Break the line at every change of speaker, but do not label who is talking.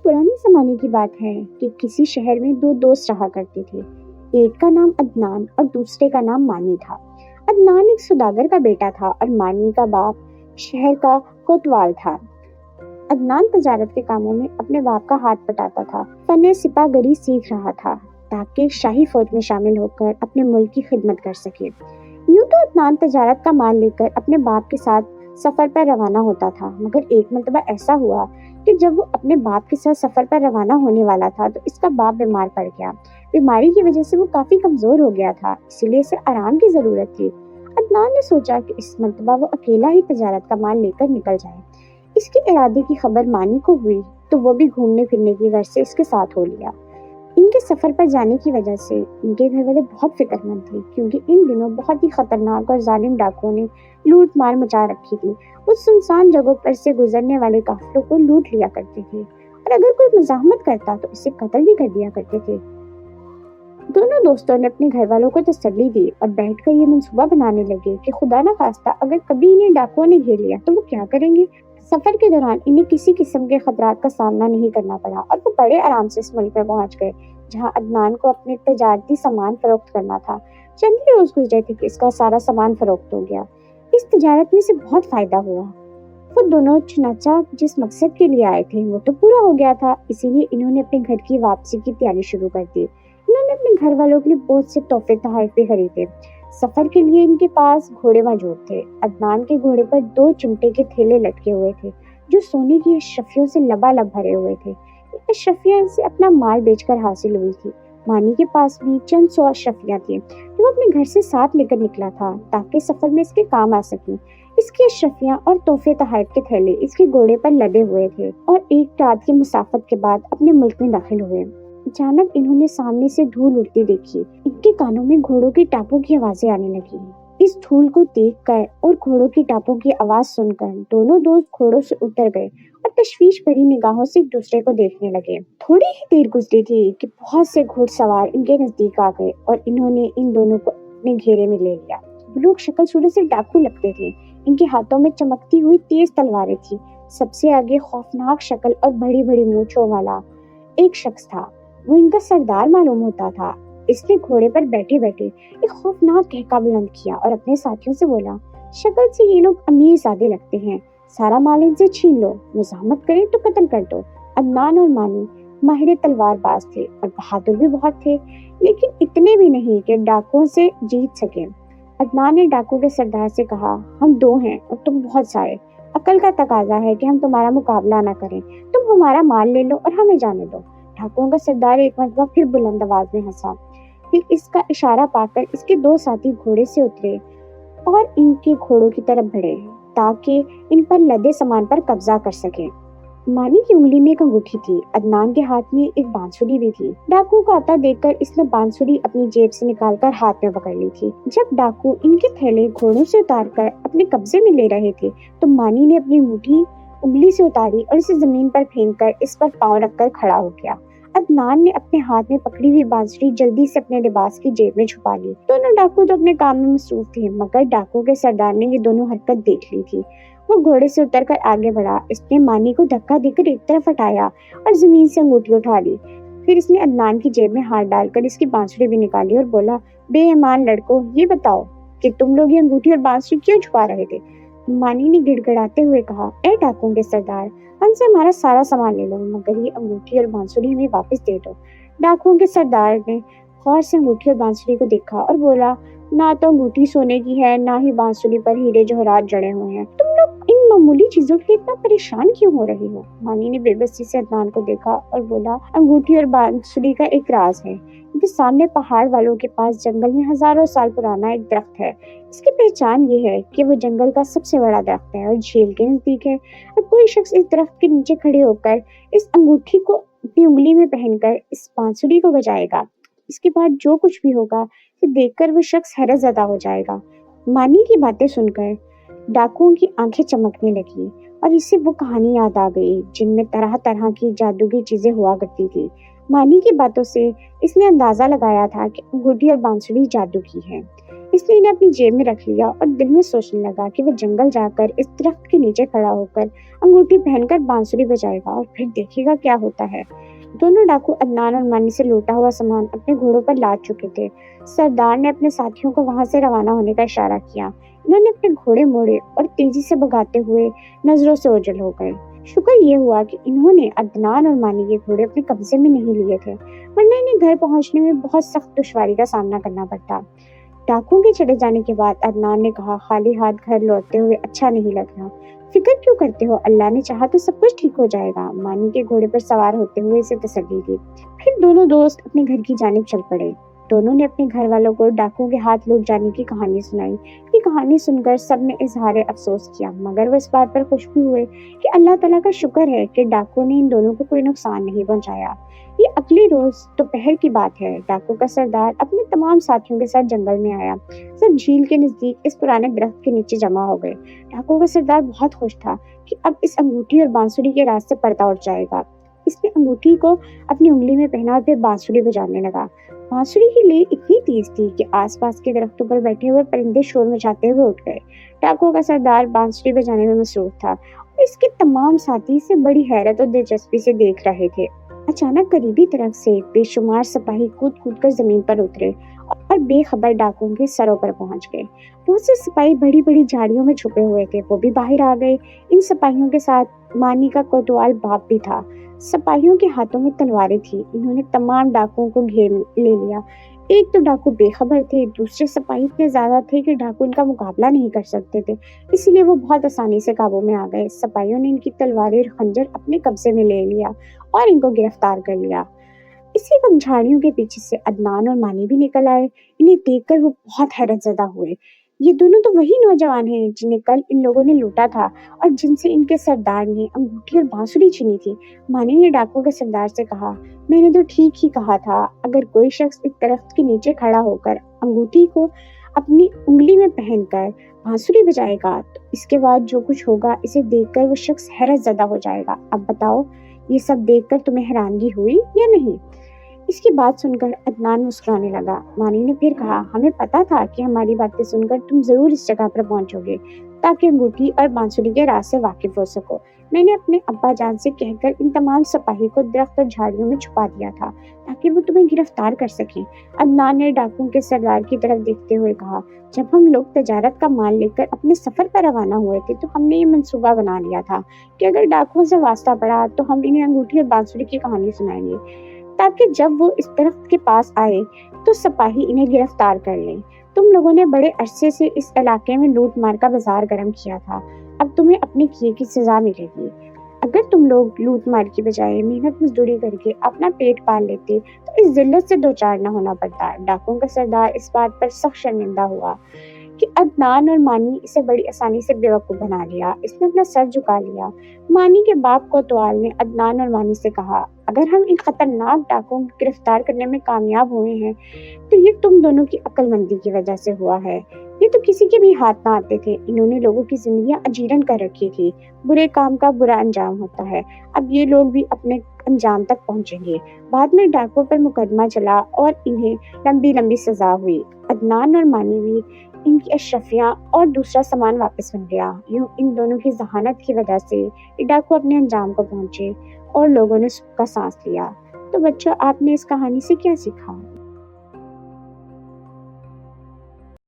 पुराने जमाने की बात है कि किसी शहर में दो दोस्त रहा करते थे। एक का नाम अदनान और दूसरे का नाम मानी था। अदनान एक सौदागर का बेटा था और मानी का बाप शहर का कोतवाल था। अदनान तजारत के कामों में अपने बाप का हाथ बटाता था। फने सिपागरी सीख रहा था ताकि शाही फौज में शामिल होकर अपने मुल्क की खिदमत कर सके। यूं तो अदनान तजारत का माल लेकर अपने बाप के साथ सफर पर रवाना होता था, मगर एक मर्तबा ऐसा हुआ कि जब वो अपने बाप के साथ सफर पर रवाना होने वाला था तो इसका बाप बीमार पड़ गया। बीमारी की वजह से वो काफी कमजोर हो गया था, इसीलिए इसे आराम की जरूरत थी। अदनान ने सोचा कि इस मर्तबा वो अकेला ही तजारत का माल लेकर निकल जाए। इसके इरादे की खबर मानी को हुई तो वो भी घूमने फिरने की गर्ज से इसके साथ हो लिया। इनके सफर पर जाने की वजह से इनके घर वाले बहुत फिक्रमंद थे, क्योंकि इन दिनों बहुत ही खतरनाक और जालिम डाकुओं ने लूट मार मचा रखी थी। उस सुनसान जगहों पर से गुजरने वाले काफिलों को लूट लिया करते थे और अगर कोई मुजाहमत करता तो इसे कत्ल भी कर दिया करते थे। दोनों दोस्तों ने अपने घर वालों को तसल्ली दी और बैठकर ये मंसूबा बनाने लगे कि खुदा न खास्ता अगर कभी इन्हें डाकुओं ने घेर लिया तो वो क्या करेंगे। सफर के दौरान इन्हें किसी किस्म के खतरात का सामना नहीं करना पड़ा और वो बड़े आराम से इस मुल्क में पहुंच गए जहां अदनान को अपने तजारती सामान फरोख्त करना था। चंद ही रोज गुजरे थे कि इसका सारा सामान फरोख्त हो गया। इस तजारत में से बहुत फायदा हुआ। वो दोनों चुनाचा जिस मकसद के लिए आए थे वो तो पूरा हो गया था, इसीलिए इन्होंने अपने घर की वापसी की तैयारी शुरू कर दी। इन्होंने अपने घर वालों के लिए बहुत से तोहफे तोहफे भी खरीदे। सफर के लिए इनके पास घोड़े मौजूद थे। अदनान के घोड़े पर 2 चिमटे के थैले लटके हुए थे जो सोने की अशरफियों से लबालब भरे हुए थे। ये अशरफियां इनसे अपना माल बेचकर हासिल हुई थी। मानी के पास भी चंद 100 अशरफियां थी जो वो अपने घर से साथ लेकर निकला था ताकि सफर में इसके काम आ सके। इसकी अशरफियां और तोहफे तोहफ के थैले इसके घोड़े पर लदे हुए थे और एक रात की मुसाफत के बाद अपने मुल्क में दाखिल हुए। अचानक इन्होंने सामने से धूल उड़ती देखी। इनके कानों में घोड़ों की टापों की आवाजें आने लगी। इस धूल को देखकर और घोड़ों की टापों की आवाज सुनकर दोनों दोस्त घोड़ों से उतर गए और तशवीश भरी निगाहों से एक दूसरे को देखने लगे। थोड़ी ही देर गुजरी थी कि बहुत से घुड़सवार इनके नजदीक आ गए और इन्होंने इन दोनों को अपने घेरे में ले लिया। लोग शक्ल सूरत से डाकू लगते थे। इनके हाथों में चमकती हुई तेज तलवारें थी। सबसे आगे खौफनाक शक्ल और बड़ी बड़ी मूंछों वाला एक शख्स था। वो इनका सरदार मालूम होता था। इसने घोड़े पर बैठे बैठे एक खौफनाक कहका बुलंद किया और अपने साथियों से बोला, शक्ल से ये लोग अमीर सादे लगते हैं, सारा माल इनसे छीन लो, मुजाहमत करें तो कत्ल कर दो। अदनान और मानी माहिर तलवारबाज थे और बहादुर भी बहुत थे, लेकिन इतने भी नहीं कि डाकुओं से जीत सके। अदनान ने डाकू के सरदार से कहा, हम 2 हैं और तुम बहुत सारे। अकल का तकाजा है कि हम तुम्हारा मुकाबला न करें। तुम हमारा माल ले लो और हमें जाने दो। डाकुओं का सरदार एक मरतबा फिर बुलंद आवाज में हंसा। फिर इसका इशारा पाकर इसके 2 साथी घोड़े से उतरे और इनके घोड़ों की तरफ बढ़े ताकि इन पर लदे सामान पर कब्जा कर सके। मानी की उंगली में एक अंगूठी थी। अदनान के हाथ में एक बांसुरी भी थी। डाकू को आता देखकर इसने बांसुरी अपनी जेब से निकालकर हाथ में पकड़ ली थी। जब डाकू इनके थैले घोड़ों से उतारकर अपने कब्जे में ले रहे थे तो मानी ने अपनी अंगूठी उंगली से उतारी और इसे जमीन पर फेंककर इस पर पांव रखकर खड़ा हो गया। अदनान ने अपने हाथ में पकड़ी हुई बांसुरी जल्दी से अपने लिबास की जेब में छुपा ली। दोनों डाकू तो अपने काम में मसरूफ थे, मगर डाकू के सरदार ने ये दोनों हरकत देख ली थी। वो घोड़े से उतरकर आगे बढ़ा। इसने मानी को धक्का देकर एक तरफ हटाया और जमीन से अंगूठी उठा ली। फिर इसने अदनान की जेब में हाथ डालकर इसकी बांसुरी भी निकाली और बोला, बेईमान लड़कों, ये बताओ कि तुम लोग ये अंगूठी और बांसुरी क्यों छुपा रहे थे। मानी ने गिड़गिड़ाते हुए कहा, ए डाकुओं के सरदार, हमसे हमारा सारा सामान ले लो, मगर ये अंगूठी और बांसुरी हमें वापस दे दो। डाकुओं के सरदार ने गौर से अंगूठी और बांसुरी को देखा और बोला, ना तो अंगूठी सोने की है, ना ही बांसुरी पर हीरे जवाहरात जड़े हुए हैं। तुम लोग इन मामूली चीजों के लिए इतना परेशान क्यों हो रहे हो। मानी ने बेबसी से अदनान को देखा और बोला, अंगूठी और बांसुरी का एक राज है। इनके सामने पहाड़ वालों के पास जंगल में हजारों साल पुराना एक दरख्त है। इसकी पहचान ये है कि वो जंगल का सबसे बड़ा दरख्त है और झील के नजदीक है। अब कोई शख्स इस दरख्त के नीचे खड़े होकर इस अंगूठी को अपनी उंगली में पहनकर इस बांसुरी को बजाएगा। इसके बाद जो कुछ भी होगा तो देखकर वो शख्स हैरत ज़दा हो जाएगा। मानी की बातें सुनकर डाकुओं की आंखें चमकने लगी और इसे वो कहानी याद आ गई जिनमें तरह तरह की जादूगी चीजें हुआ करती थी। मानी की बातों से इसने अंदाजा लगाया था कि अंगूठी और बांसुरी जादू की है। اس نے انہیں اپنی جیب میں رکھ لیا اور دل میں سوچنے لگا کہ وہ جنگل جا کر اس درخت کے نیچے کھڑا ہو کر انگوٹھی پہن کر بانسری بجائے گا اور پھر دیکھے گا کیا ہوتا ہے۔ دونوں ڈاکو عدنان اور مانی سے لوٹا ہوا سامان اپنے گھوڑوں پر لاد چکے تھے۔ سردار نے اپنے ساتھیوں کو وہاں سے روانہ ہونے کا اشارہ کیا۔ انہوں نے اپنے گھوڑے موڑے اور تیزی سے بھگاتے ہوئے نظروں سے اوجھل ہو گئے۔ شکر یہ ہوا کہ انہوں نے عدنان اور مانی کے گھوڑے اپنے قبضے میں نہیں لیے تھے، ورنہ انہیں گھر پہنچنے میں بہت سخت دشواری کا سامنا کرنا پڑتا۔ ڈاکوؤں کے چلے جانے کے بعد عدنان نے کہا، خالی ہاتھ گھر لوٹتے ہوئے اچھا نہیں لگ رہا۔ فکر کیوں کرتے ہو، اللہ نے چاہا تو سب کچھ ٹھیک ہو جائے گا، مانی کے گھوڑے پر سوار ہوتے ہوئے اسے تسلی دی۔ پھر دونوں دوست اپنے گھر کی جانب چل پڑے۔ دونوں نے اپنے گھر والوں کو ڈاکوؤں کے ہاتھ لوٹ جانے کی کہانی سنائی۔ یہ کہانی سن کر سب نے اظہار افسوس کیا، مگر وہ اس بات پر خوش بھی ہوئے کہ اللہ تعالیٰ کا شکر ہے کہ ڈاکوؤں نے ان دونوں کو کوئی نقصان نہیں پہنچایا۔ یہ اگلے روز دوپہر کی بات ہے۔ ڈاکو کا سردار اپنے تمام ساتھیوں کے ساتھ جنگل میں آیا۔ سب جھیل کے نزدیک اس پرانے درخت کے نیچے جمع ہو گئے۔ ڈاکو کا سردار بہت خوش تھا کہ اب اس انگوٹھی اور بانسری کے راز سے پردہ اٹھ جائے گا۔ اس نے انگوٹھی کو اپنی انگلی میں پہنا اور پھر بانسری بجانے لگا۔ بانسری کی لے اتنی تیز تھی کہ آس پاس کے درختوں پر بیٹھے ہوئے پرندے شور مچاتے ہوئے اٹھ گئے۔ ڈاکو کا سردار بانسری بجانے میں مصروف تھا اور اس کے تمام ساتھی اسے بڑی حیرت اور دلچسپی سے دیکھ رہے تھے۔ اچانک قریبی درخت سے بے شمار سپاہی کود کود کر زمین پر اترے اور بے خبر ڈاکوؤں کے سروں پر پہنچ گئے۔ بہت سے سپاہی بڑی بڑی جھاڑیوں میں چھپے ہوئے تھے، وہ بھی باہر آ گئے۔ ان سپاہیوں کے ساتھ مانی کا کوتوال باپ بھی تھا۔ سپاہیوں کے ہاتھوں میں تلواریں تھیں۔ انہوں نے تمام ڈاکوؤں کو گھیر لے لیا۔ ایک تو ڈاکو بے خبر تھے، دوسرے سپاہی اتنے زیادہ تھے کہ ڈاکو ان کا مقابلہ نہیں کر سکتے تھے، اس لیے وہ بہت آسانی سے قابو میں آ گئے۔ سپاہیوں نے ان کی تلواریں اور خنجر اپنے قبضے میں لے لیا اور ان کو گرفتار کر لیا۔ اسی وقت جھاڑیوں کے پیچھے سے عدنان اور مانی بھی نکل آئے۔ انہیں دیکھ کر وہ بہت حیرت زدہ ہوئے۔ یہ دونوں تو وہی نوجوان ہیں جنہیں کل ان لوگوں نے لوٹا تھا اور جن سے ان کے سردار نے انگوٹھی اور بانسری چھینی تھی۔ مانی نے ڈاکو کے سردار سے کہا، میں نے تو ٹھیک ہی کہا تھا، اگر کوئی شخص اس درخت کے نیچے کھڑا ہو کر انگوٹھی کو اپنی انگلی میں پہن کر بانسری بجائے گا تو اس کے بعد جو کچھ ہوگا اسے دیکھ کر وہ شخص حیرت زدہ ہو جائے گا۔ اب بتاؤ، یہ سب دیکھ کر تمہیں حیرانگی ہوئی یا نہیں؟ اس کی بات سن کر عدنان مسکرانے لگا۔ مانی نے پھر کہا، ہمیں پتا تھا کہ ہماری باتیں سن کر تم ضرور اس جگہ پر پہنچو گے تاکہ انگوٹھی اور بانسری کے راز سے واقف ہو سکو۔ میں نے اپنے ابا جان سے کہہ کر ان تمام سپاہی کو درخت اور جھاڑیوں میں چھپا دیا تھا تاکہ وہ تمہیں گرفتار کر سکیں۔ عدنان نے ڈاکوؤں کے سردار کی طرف دیکھتے ہوئے کہا، جب ہم لوگ تجارت کا مال لے کر اپنے سفر پر روانہ ہوئے تھے تو ہم نے یہ منصوبہ بنا لیا تھا کہ اگر ڈاکوؤں سے واسطہ پڑا تو ہم انہیں انگوٹھی اور بانسری کی کہانی سنائیں گے تاکہ جب وہ اس درخت کے پاس آئے تو سپاہی انہیں گرفتار کر لیں۔ تم لوگوں نے بڑے عرصے سے اس علاقے میں لوٹ مار کا بازار گرم کیا تھا، اب تمہیں اپنے کیے کی سزا ملے گی۔ اگر تم لوگ لوٹ مار کی بجائے محنت مزدوری کر کے اپنا پیٹ پال لیتے تو اس ذلت سے دوچار نہ ہونا پڑتا۔ ڈاکوؤں کا سردار اس بات پر سخت شرمندہ ہوا کہ عدنان اور مانی اسے بڑی آسانی سے بیوقوف بنا لیا۔ اس نے اپنا سر جھکا لیا۔ مانی کے باپ کوتوال نے عدنان اور مانی سے کہا، اگر ہم ان خطرناک ڈاکوؤں کو گرفتار کرنے میں کامیاب ہوئے ہیں تو یہ تم دونوں کی عقل مندی کی وجہ سے ہوا ہے۔ یہ تو کسی کے بھی ہاتھ نہ آتے تھے، انہوں نے لوگوں کی زندگیاں اجیرن کر رکھی تھی۔ برے کام کا برا انجام ہوتا ہے، اب یہ لوگ بھی اپنے انجام تک پہنچیں گے۔ بعد میں ڈاکوؤں پر مقدمہ چلا اور انہیں لمبی لمبی سزا ہوئی۔ عدنان اور مانی بھی ان کی اشرفیاں اور دوسرا سامان واپس مل گیا۔ یوں ان دونوں کی ذہانت کی وجہ سے یہ ڈاکو اپنے انجام کو پہنچے اور لوگوں نے سکھ کا سانس لیا۔ تو بچوں، آپ نے اس کہانی سے کیا سیکھا؟